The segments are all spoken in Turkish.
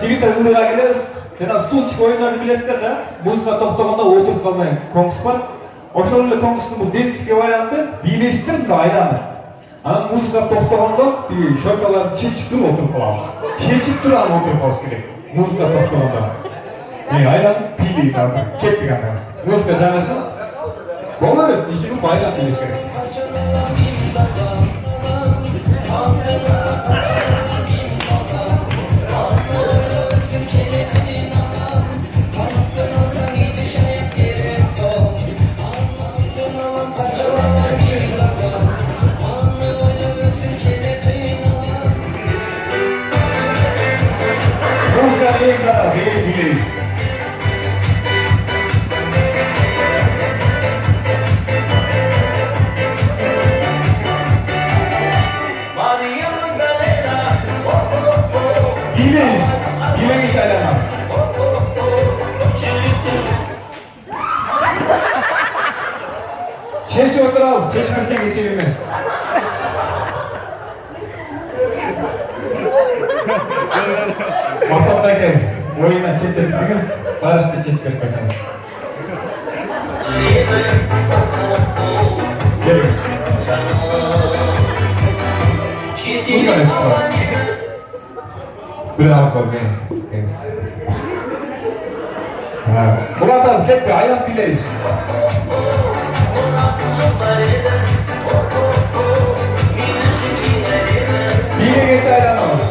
Jigitlar ıldıra geliriz. Jana stulchik oyunlarını bilesizler da, muzika to'xtaganda o'tirib qolmang. Konks bor. O'sha эле kongsni bu denskiy varianti biylestirib da aylanib. Ana muzika to'xtaganda shokalarni chechib turib o'tirib qolasiz. Chechib turib ham o'tirib qolish kerak. Muzika to'xtaganda. Aylanib biylaysiz hozir. Ketdik ana. Muzika jalasin. Bo'ladi, ishini aylanib biylash kerak. Çeşme oturağız, çeşmesen geçebilmez. Masallarken oyuna çektirdiniz, barışta çeşmek başınız. Gelin. Bu kadar istiyoruz. Bravo Kozyan. Murat Azket bir ayran bileyiz. Yine geç ayranımız.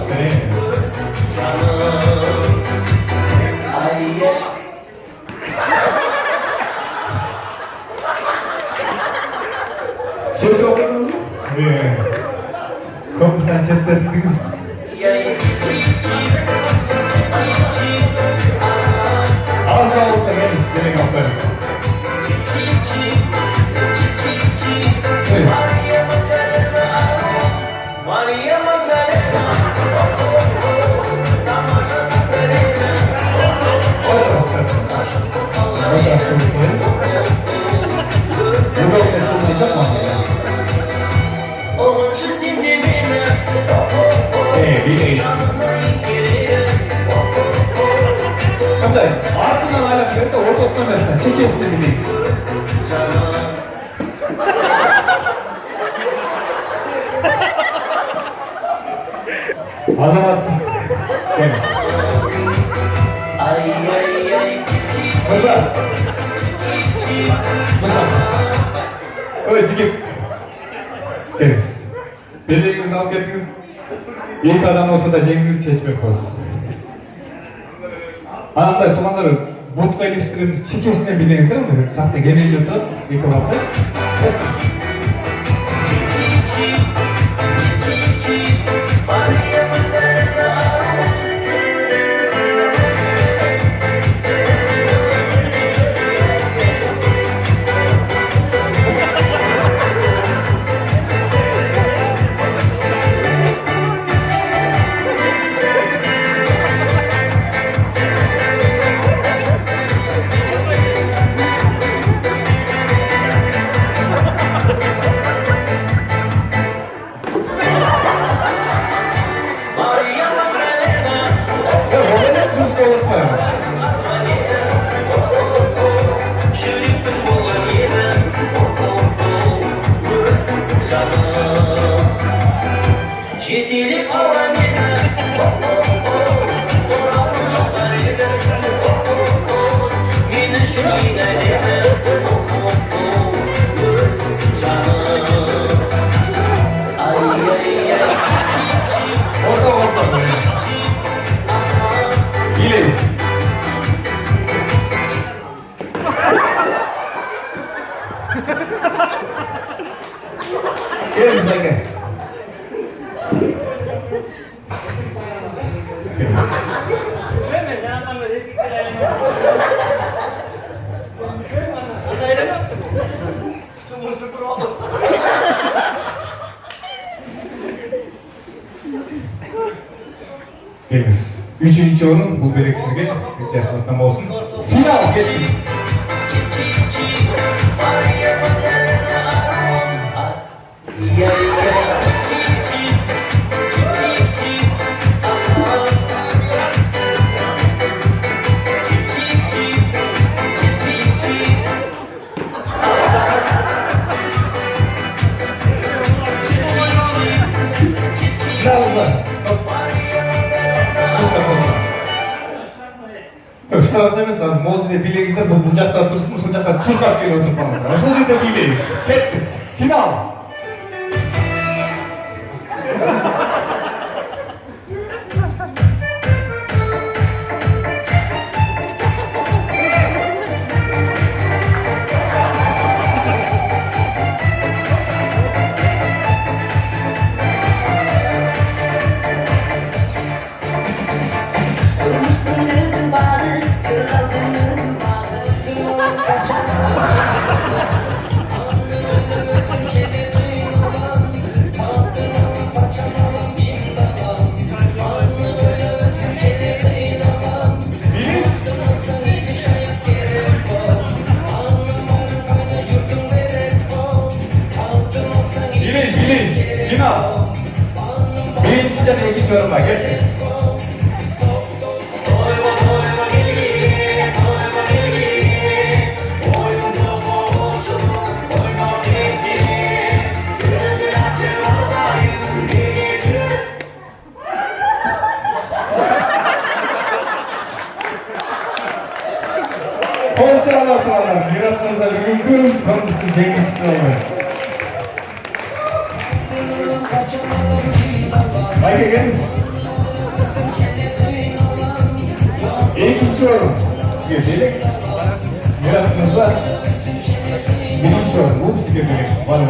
Ses okudunuz mu? Evet. Komşudan çettirdiniz. Az da olsa geliriz, gene kaplarız. Evet. Maria Magdalena. Ardından ayakları da ortasına mesela çekesini bileyiz. Azamatsız. Gelin. Burada. Evet, çekip. Deriz. Belirinizi alıp geldiniz. İlk adam olsa da cenginiz çeşmek olsun. Anamda tumanları vodka iliştirin çekesine bildiğinizdir mi? Sahte genel yurtta ilk olarak. Belgisiz. Üçüncü orun bu belirtisizge yaşanatma olsun. Final geçti. Şurada demesi lazım. Molcu'da bileğinizde bu bucakta dursun, bu bucakta çılkak geliyor oturmanızda. Şurada da bileğiz. Hep final. Final. Birinciden ikinci yoruma geçti. Konuşan ortalar, yaratmanızda mümkün, konuşsun Cengiz'in olmayı. Haydi gelin. İkinci yorum. Gecelik. Yaratmanızda birinci yorum. Bu sizge birlik. Var mı?